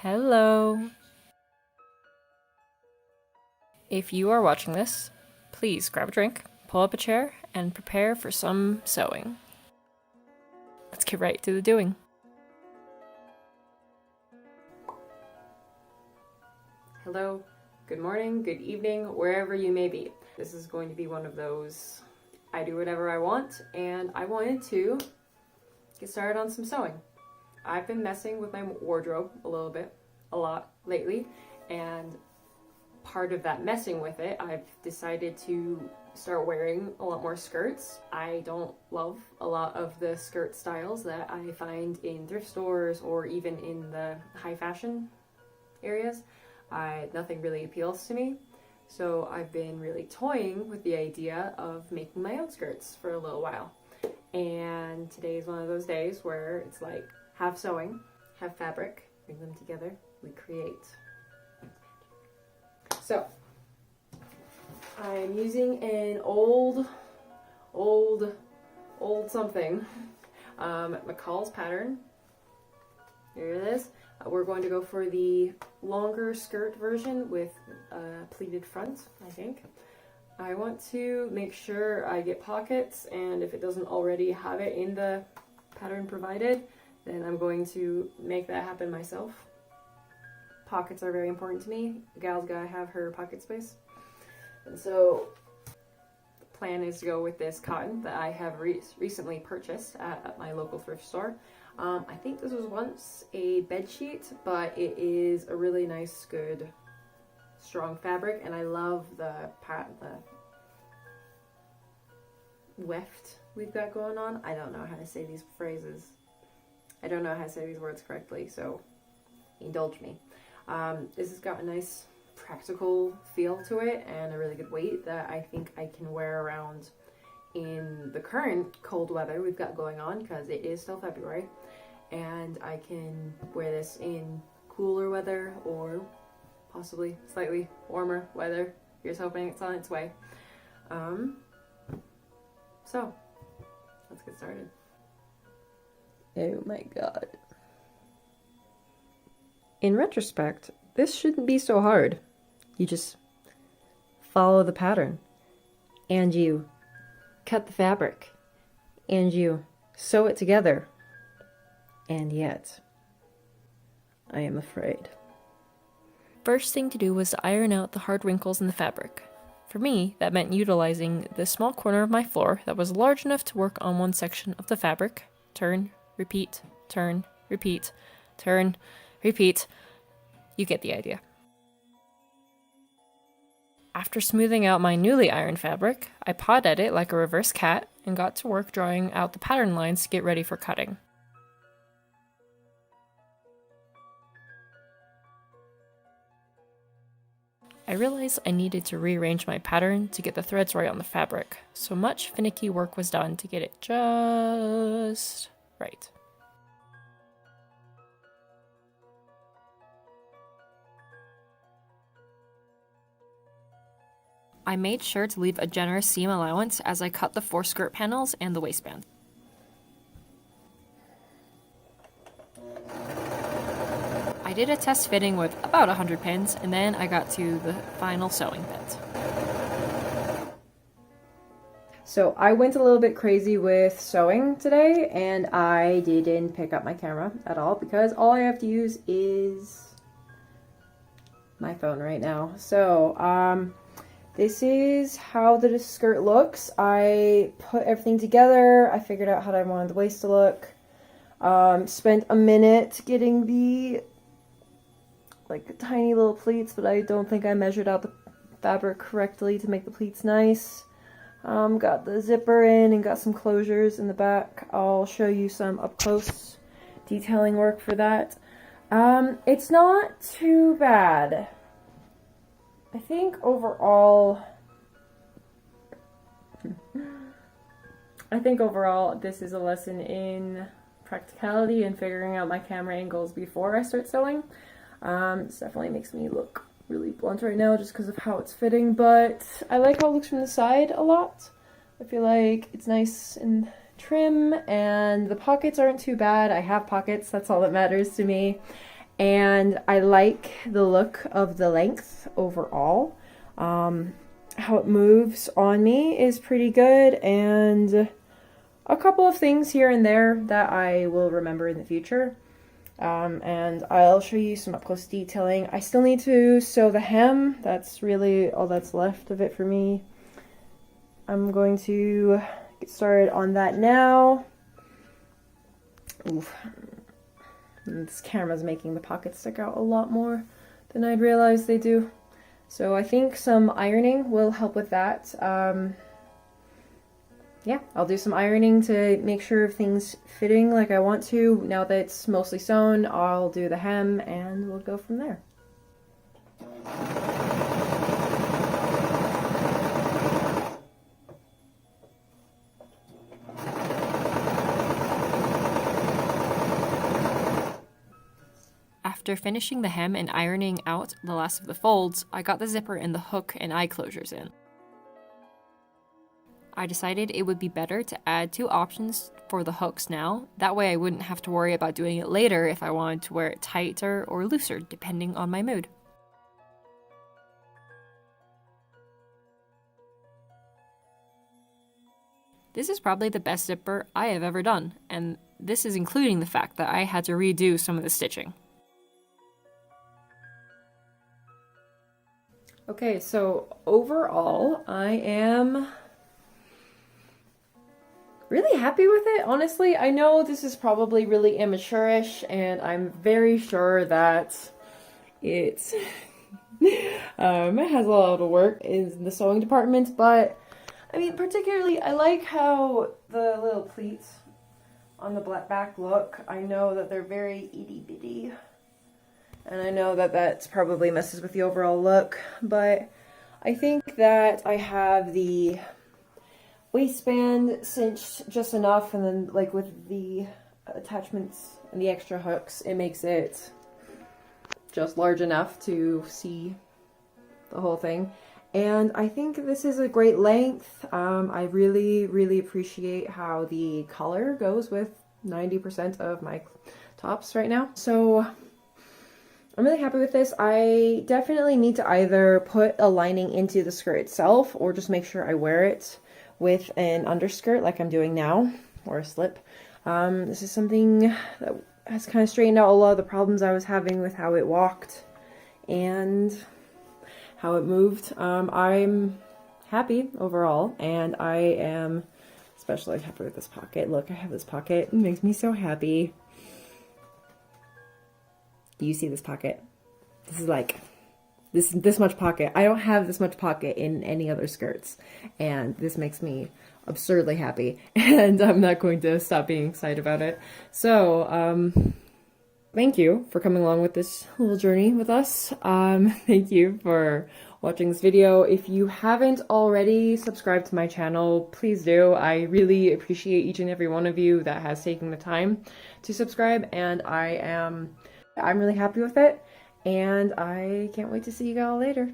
Hello. If you are watching this, please grab a drink, pull up a chair, and prepare for some sewing. Let's get right to the doing. Hello, good morning, good evening, wherever you may be. This is going to be one of those I do whatever I want, and I wanted to get started on some sewing. I've been messing with my wardrobe a lot lately, and part of that messing with it, I've decided to start wearing a lot more skirts. I don't love a lot of the skirt styles that I find in thrift stores or even in the high fashion areas. Nothing really appeals to me. So I've been really toying with the idea of making my own skirts for a little while. And today is one of those days where it's like, have sewing, have fabric, bring them together, we create. So, I'm using an old something, McCall's pattern. Here it is. We're going to go for the longer skirt version with a pleated front, I think. I want to make sure I get pockets, and if it doesn't already have it in the pattern provided, then I'm going to make that happen myself. Pockets are very important to me. The gal's gotta have her pocket space. And so the plan is to go with this cotton that I have recently purchased at my local thrift store. I think this was once a bed sheet, but it is a really nice, good, strong fabric, and I love the weft we've got going on. I don't know how to say these phrases. I don't know how to say these words correctly, so indulge me. This has got a nice practical feel to it and a really good weight that I think I can wear around in the current cold weather we've got going on, because it is still February, and I can wear this in cooler weather or possibly slightly warmer weather. Here's hoping it's on its way. So let's get started. Oh my god. In retrospect, this shouldn't be so hard. You just follow the pattern, and you cut the fabric, and you sew it together. And yet, I am afraid. First thing to do was to iron out the hard wrinkles in the fabric. For me, that meant utilizing the small corner of my floor that was large enough to work on one section of the fabric. Turn, repeat, turn, repeat, turn, repeat. You get the idea. After smoothing out my newly ironed fabric, I pawed at it like a reverse cat and got to work drawing out the pattern lines to get ready for cutting. I realized I needed to rearrange my pattern to get the threads right on the fabric, so much finicky work was done to get it just right. I made sure to leave a generous seam allowance as I cut the 4 skirt panels and the waistband. I did a test fitting with about 100 pins, and then I got to the final sewing bit. So I went a little bit crazy with sewing today, and I didn't pick up my camera at all because all I have to use is my phone right now. So, this is how the skirt looks. I put everything together. I figured out how I wanted the waist to look. Spent a minute getting the tiny little pleats, but I don't think I measured out the fabric correctly to make the pleats nice. Got the zipper in and got some closures in the back. I'll show you some up close detailing work for that. It's not too bad. I think overall this is a lesson in practicality and figuring out my camera angles before I start sewing. This definitely makes me look really blunt right now just because of how it's fitting, but I like how it looks from the side a lot. I feel like it's nice and trim, and the pockets aren't too bad. I have pockets, that's all that matters to me. and I like the look of the length overall. How it moves on me is pretty good, and a couple of things here and there that I will remember in the future. And I'll show you some up close detailing. I still need to sew the hem. That's really all that's left of it for me. I'm going to get started on that now. Oof. This camera's making the pockets stick out a lot more than I'd realized they do. So I think some ironing will help with that. Yeah, I'll do some ironing to make sure everything's fitting like I want to. Now that it's mostly sewn, I'll do the hem and we'll go from there. After finishing the hem and ironing out the last of the folds, I got the zipper and the hook and eye closures in. I decided it would be better to add 2 options for the hooks now. That way I wouldn't have to worry about doing it later if I wanted to wear it tighter or looser, depending on my mood. This is probably the best zipper I have ever done, and this is including the fact that I had to redo some of the stitching. Okay, so overall, I am really happy with it, honestly. I know this is probably really amateurish, and I'm very sure that it has a lot of work in the sewing department, but I mean, particularly, I like how the little pleats on the back look. I know that they're very itty-bitty, and I know that that's probably messes with the overall look, but I think that I have the waistband cinched just enough, and then like with the attachments and the extra hooks, it makes it just large enough to see the whole thing. And I think this is a great length. I really appreciate how the color goes with 90% of my tops right now. So I'm really happy with this. I definitely need to either put a lining into the skirt itself or just make sure I wear it with an underskirt like I'm doing now, or a slip. This is something that has kind of straightened out a lot of the problems I was having with how it walked and how it moved. I'm happy overall, and I am especially happy with this pocket. Look, I have this pocket. It makes me so happy. You see this pocket? This is like this much pocket. I don't have this much pocket in any other skirts, and this makes me absurdly happy, and I'm not going to stop being excited about it. So thank you for coming along with this little journey with us. Thank you for watching this video. If you haven't already subscribed to my channel, please do. I really appreciate each and every one of you that has taken the time to subscribe, and I'm really happy with it, and I can't wait to see you all later.